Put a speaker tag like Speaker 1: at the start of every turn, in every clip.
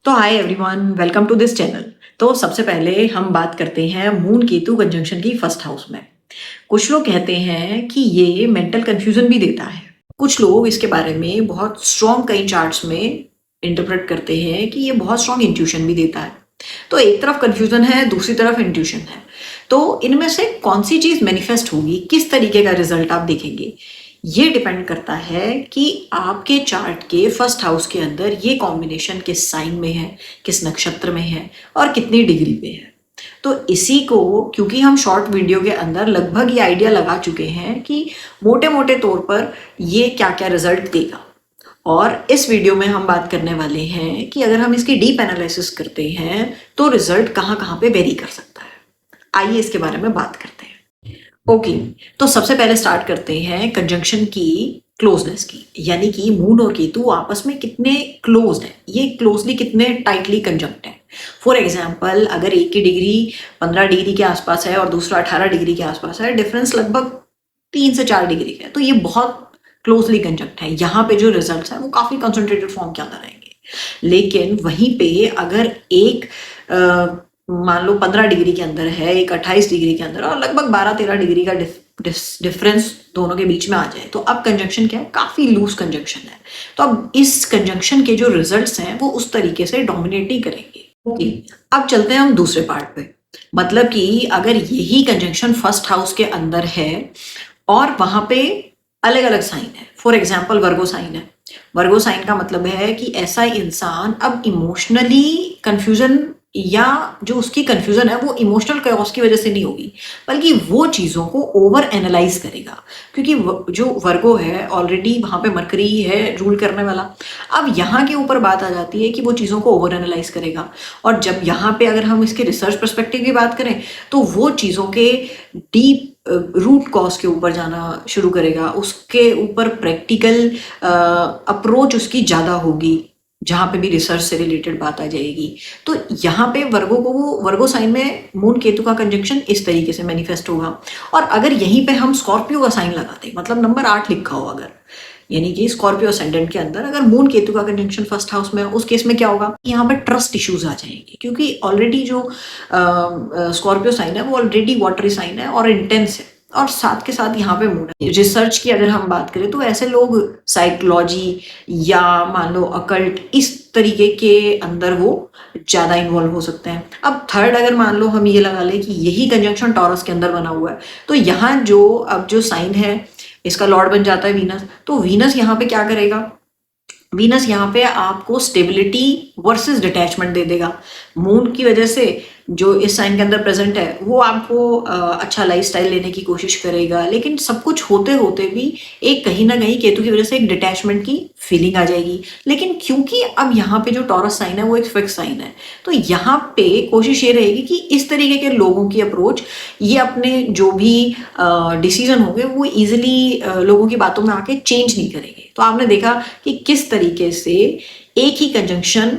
Speaker 1: तो hi everyone, welcome to this channel. तो सबसे पहले हम बात करते हैं मून केतु कंजंक्शन की फर्स्ट हाउस में। कुछ लोग कहते हैं कि ये मेंटल कंफ्यूजन भी देता है। कुछ लोग इसके बारे में बहुत स्ट्रॉन्ग कई चार्ट्स में इंटरप्रेट करते हैं कि ये बहुत स्ट्रॉन्ग इंट्यूशन भी देता है। तो एक तरफ कंफ्यूजन है, दूसरी तरफ इंट्यूशन है। तो इनमें से कौन सी चीज मैनिफेस्ट होगी, किस तरीके का रिजल्ट आप देखेंगे, ये डिपेंड करता है कि आपके चार्ट के फर्स्ट हाउस के अंदर ये कॉम्बिनेशन किस साइन में है, किस नक्षत्र में है और कितनी डिग्री पे है। तो इसी को क्योंकि हम शॉर्ट वीडियो के अंदर लगभग ये आइडिया लगा चुके हैं कि मोटे मोटे तौर पर ये क्या क्या रिजल्ट देगा, और इस वीडियो में हम बात करने वाले हैं कि अगर हम इसकी डीप एनालिसिस करते हैं तो रिजल्ट कहाँ कहाँ पे वेरी कर सकता है। आइए इसके बारे में बात करते हैं। ओके, तो सबसे पहले स्टार्ट करते हैं कंजंक्शन की क्लोजनेस की, यानी कि मून और केतु आपस में कितने क्लोज हैं, ये क्लोजली कितने टाइटली कंजंक्ट हैं। फॉर एग्जाम्पल, अगर एक की डिग्री 15 डिग्री के आसपास है और दूसरा 18 डिग्री के आसपास है, डिफरेंस लगभग 3 से 4 डिग्री का है, तो ये बहुत क्लोजली कंजंक्ट है। यहाँ पे जो रिजल्ट्स हैं वो काफी कंसंट्रेटेड फॉर्म के अंदर रहेंगे। लेकिन वहीं पे अगर एक मान लो 15 डिग्री के अंदर है, एक 28 डिग्री के अंदर, और लगभग 12-13 डिग्री का डिफरेंस दोनों के बीच में आ जाए, तो अब कंजंक्शन क्या है, काफी लूज कंजंक्शन है। तो अब इस कंजंक्शन के जो रिजल्ट्स हैं वो उस तरीके से डोमिनेट ही करेंगे। ओके, अब चलते हैं हम दूसरे पार्ट पे। मतलब कि अगर यही कंजंक्शन फर्स्ट हाउस के अंदर है और वहां पे अलग अलग साइन है, फॉर एग्जाम्पल वर्गो साइन है। वर्गो साइन का मतलब है कि ऐसा इंसान अब इमोशनली कंफ्यूजन, या जो उसकी कंफ्यूजन है वो इमोशनल कॉज की वजह से नहीं होगी, बल्कि वो चीज़ों को ओवर एनालाइज करेगा। क्योंकि जो वर्गो है ऑलरेडी वहाँ पे मरकरी है रूल करने वाला। अब यहाँ के ऊपर बात आ जाती है कि वो चीज़ों को ओवर एनालाइज करेगा, और जब यहाँ पे अगर हम इसके रिसर्च पर्सपेक्टिव की बात करें तो वो चीज़ों के डीप रूट कॉज के ऊपर जाना शुरू करेगा, उसके ऊपर प्रैक्टिकल अप्रोच उसकी ज़्यादा होगी, जहाँ पे भी रिसर्च से रिलेटेड बात आ जाएगी। तो यहाँ पे वर्गो साइन में मून केतु का कंजंक्शन इस तरीके से मैनिफेस्ट होगा। और अगर यहीं पे हम स्कॉर्पियो का साइन लगा दें, मतलब नंबर 8 लिखा हो अगर, यानी कि स्कॉर्पियो असेंडेंट के अंदर अगर मून केतु का कंजंक्शन फर्स्ट हाउस में, उस केस में क्या होगा, यहाँ पे ट्रस्ट इश्यूज आ जाएंगे। क्योंकि ऑलरेडी जो स्कॉर्पियो साइन है वो ऑलरेडी वाटरी साइन है और इंटेंस है, और साथ के साथ यहाँ पे मून है। रिसर्च की अगर हम बात करें तो ऐसे लोग साइकोलॉजी या मान लो अकल्ट, इस तरीके के अंदर वो ज्यादा इन्वॉल्व हो सकते हैं। अब थर्ड, अगर मान लो हम ये लगा लें कि यही कंजंक्शन टॉरस के अंदर बना हुआ है, तो यहाँ जो साइन है इसका लॉर्ड बन जाता है वीनस। तो वीनस यहाँ पे क्या करेगा, वीनस यहाँ पे आपको स्टेबिलिटी वर्सेस डिटैचमेंट दे देगा। मून की वजह से जो इस साइन के अंदर प्रेजेंट है वो आपको अच्छा लाइफस्टाइल लेने की कोशिश करेगा, लेकिन सब कुछ होते होते भी एक कहीं ना कहीं केतु की वजह से एक डिटैचमेंट की फीलिंग आ जाएगी। लेकिन क्योंकि अब यहाँ पे जो टॉरस साइन है वो एक फिक्स साइन है, तो यहाँ पे कोशिश ये रहेगी कि इस तरीके के लोगों की अप्रोच, ये अपने जो भी डिसीजन होंगे वो इजिली लोगों की बातों में आके चेंज नहीं करेंगे। तो आपने देखा कि किस तरीके से एक ही कंजंक्शन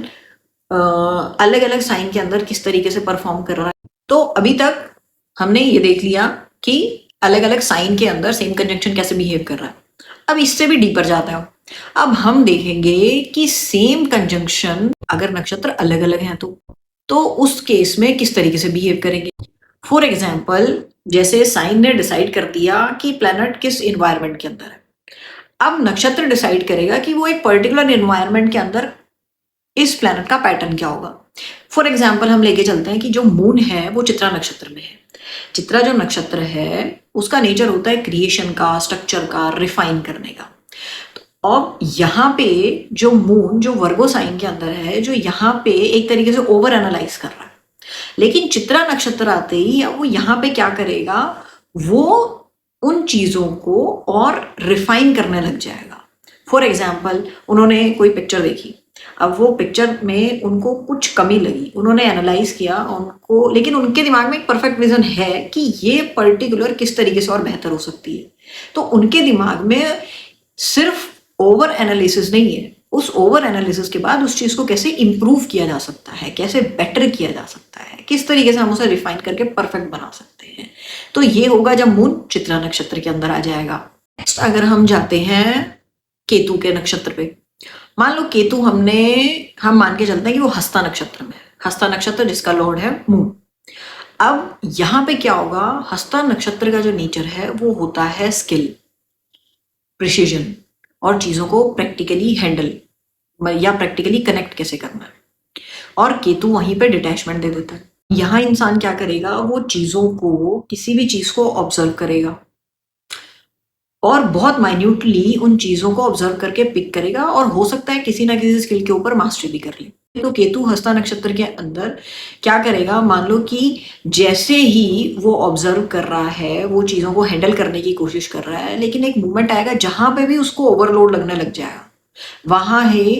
Speaker 1: अलग अलग साइन के अंदर किस तरीके से परफॉर्म कर रहा है। तो अभी तक हमने ये देख लिया कि अलग अलग साइन के अंदर सेम कंजंक्शन कैसे बिहेव कर रहा है। अब इससे भी डीपर जाता है। अब हम देखेंगे कि सेम कंजंक्शन अगर नक्षत्र अलग अलग हैं तो उस केस में किस तरीके से बिहेव करेंगे। फॉर एग्जाम्पल, जैसे साइन ने डिसाइड कर दिया कि प्लैनेट किस इन्वायरमेंट के अंदर है, अब नक्षत्र डिसाइड करेगा कि वो एक पर्टिकुलर एनवायरनमेंट के अंदर इस प्लैनेट का पैटर्न क्या होगा। फॉर एग्जाम्पल, हम लेके चलते हैं कि जो मून है वो चित्रा नक्षत्र में है। चित्रा जो नक्षत्र है उसका नेचर होता है क्रिएशन का, स्ट्रक्चर का, रिफाइन करने का। तो अब यहाँ पे जो मून जो वर्गो साइन के अंदर है, जो यहाँ पे एक तरीके से ओवर एनालाइज कर रहा है, लेकिन चित्रा नक्षत्र आते ही वो यहाँ पे क्या करेगा, वो उन चीजों को और रिफाइन करने लग जाएगा। फॉर एग्जाम्पल, उन्होंने कोई पिक्चर देखी, अब वो पिक्चर में उनको कुछ कमी लगी, उन्होंने एनालाइज किया उनको, लेकिन उनके दिमाग में एक परफेक्ट विजन है कि ये पर्टिकुलर किस तरीके से और बेहतर हो सकती है। तो उनके दिमाग में सिर्फ ओवर एनालिसिस नहीं है, उस ओवर एनालिसिस के बाद उस चीज को कैसे इंप्रूव किया जा सकता है, कैसे बेटर किया जा सकता है, किस तरीके से हम उसे रिफाइन करके परफेक्ट बना सकते हैं। तो ये होगा जब मून चित्रा नक्षत्र के अंदर आ जाएगा। नेक्स्ट अगर हम जाते हैं केतु के नक्षत्र पे, मान लो केतु हम मान के चलते हैं कि वो हस्ता नक्षत्र में है। हस्ता नक्षत्र जिसका लॉर्ड है मून। अब यहाँ पे क्या होगा, हस्ता नक्षत्र का जो नेचर है वो होता है स्किल, प्रिसीजन और चीजों को प्रैक्टिकली हैंडल या प्रैक्टिकली कनेक्ट कैसे करना है। और केतु वहीं पे डिटैचमेंट दे देता है। यहाँ इंसान क्या करेगा, वो चीजों को, किसी भी चीज को ऑब्जर्व करेगा और बहुत माइन्यूटली उन चीजों को ऑब्जर्व करके पिक करेगा और हो सकता है किसी ना किसी स्किल के ऊपर मास्टरी भी कर ले। तो केतु हस्ता नक्षत्र के अंदर क्या करेगा, मान लो कि जैसे ही वो ऑब्जर्व कर रहा है, वो चीजों को हैंडल करने की कोशिश कर रहा है, लेकिन एक मोमेंट आएगा जहां पे भी उसको ओवरलोड लगने लग जाएगा, वहां है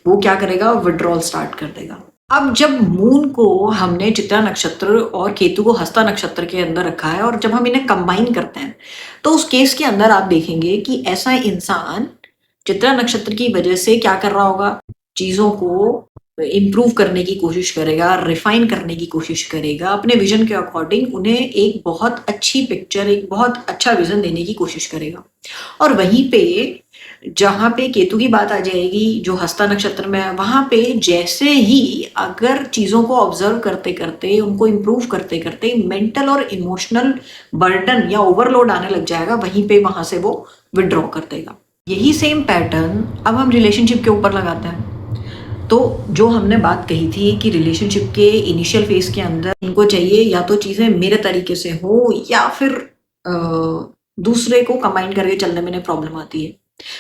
Speaker 1: वो क्या करेगा, विड्रॉल स्टार्ट कर देगा। अब जब मून को हमने चित्रा नक्षत्र और केतु को हस्ता नक्षत्र के अंदर रखा है और जब हम इन्हें कंबाइन करते हैं तो उस केस के अंदर आप देखेंगे कि ऐसा इंसान चित्रा नक्षत्र की वजह से क्या कर रहा होगा, चीजों को इम्प्रूव करने की कोशिश करेगा, रिफाइन करने की कोशिश करेगा, अपने विजन के अकॉर्डिंग उन्हें एक बहुत अच्छी पिक्चर, एक बहुत अच्छा विजन देने की कोशिश करेगा। और वहीं पे जहां पे केतु की बात आ जाएगी जो हस्ता नक्षत्र में है, वहां पे जैसे ही अगर चीजों को ऑब्जर्व करते करते, उनको इम्प्रूव करते करते मेंटल और इमोशनल बर्डन या ओवरलोड आने लग जाएगा, वहीं पे वहां से वो विड्रॉ कर देगा। यही सेम पैटर्न अब हम रिलेशनशिप के ऊपर लगाते हैं। तो जो हमने बात कही थी कि रिलेशनशिप के इनिशियल फेज के अंदर इनको चाहिए या तो चीजें मेरे तरीके से हो या फिर दूसरे को कंबाइन करके चलने में प्रॉब्लम आती है।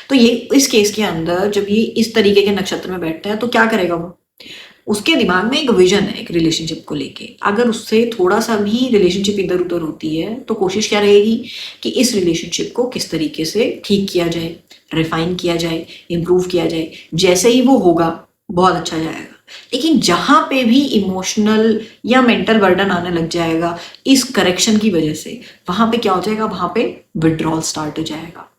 Speaker 1: तो ये इस केस के अंदर जब ये इस तरीके के नक्षत्र में बैठते हैं तो क्या करेगा वो, उसके दिमाग में एक विजन है एक रिलेशनशिप को लेके। अगर उससे थोड़ा सा भी रिलेशनशिप इधर उधर होती है तो कोशिश क्या रहेगी कि इस रिलेशनशिप को किस तरीके से ठीक किया जाए, रिफाइन किया जाए, इम्प्रूव किया जाए। जैसे ही वो होगा बहुत अच्छा जाएगा। लेकिन जहां पे भी इमोशनल या मेंटल बर्डन आने लग जाएगा इस करेक्शन की वजह से, वहां पे क्या हो जाएगा, वहां पे विड्रॉल स्टार्ट हो जाएगा।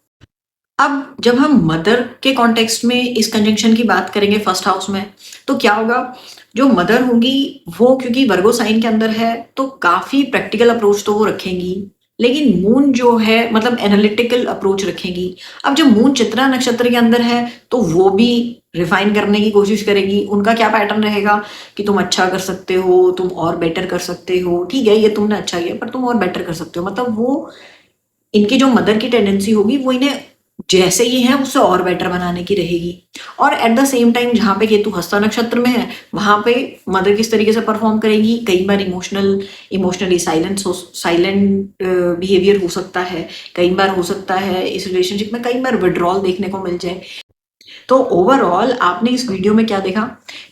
Speaker 1: अब जब हम मदर के कॉन्टेक्स्ट में इस कंजंक्शन की बात करेंगे फर्स्ट हाउस में, तो क्या होगा, जो मदर होंगी वो क्योंकि वर्गो साइन के अंदर है तो काफी प्रैक्टिकल अप्रोच तो वो रखेंगी, लेकिन मून जो है मतलब एनालिटिकल अप्रोच रखेंगी। अब जब मून चित्रा नक्षत्र के अंदर है तो वो भी रिफाइन करने की कोशिश करेगी। उनका क्या पैटर्न रहेगा कि तुम अच्छा कर सकते हो, तुम और बेटर कर सकते हो, ठीक है ये तुमने अच्छा किया पर तुम और बेटर कर सकते हो। मतलब वो, इनकी जो मदर की टेंडेंसी होगी वो इन्हें जैसे ये है उससे और बेटर बनाने की रहेगी। और एट द सेम टाइम जहाँ पे केतु हस्ता नक्षत्र में है वहां पे मदर किस तरीके से परफॉर्म करेगी, कई बार इमोशनली साइलेंट बिहेवियर हो सकता है, कई बार हो सकता है इस रिलेशनशिप में कई बार विड्रॉल देखने को मिल जाए। तो ओवरऑल आपने इस वीडियो में क्या देखा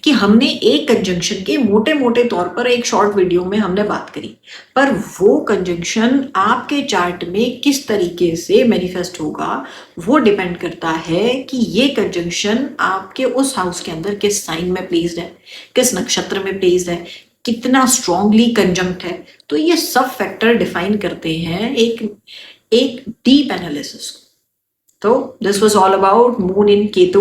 Speaker 1: कि हमने एक कंजंक्शन के मोटे मोटे तौर पर एक शॉर्ट वीडियो में हमने बात करी, पर वो कंजंक्शन आपके चार्ट में किस तरीके से मैनिफेस्ट होगा वो डिपेंड करता है कि ये कंजंक्शन आपके उस हाउस के अंदर किस साइन में प्लेस्ड है, किस नक्षत्र में प्लेस्ड है, कितना स्ट्रांगली कंजंक्ट है। तो ये सब फैक्टर डिफाइन करते हैं एक डीप एनालिसिस। तो this was all about moon in Ketu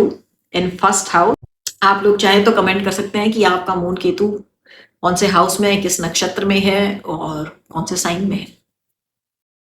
Speaker 1: in first house. आप लोग चाहें तो कमेंट कर सकते हैं कि आपका मून केतु कौन से हाउस में है, किस नक्षत्र में है और कौन से साइन में है।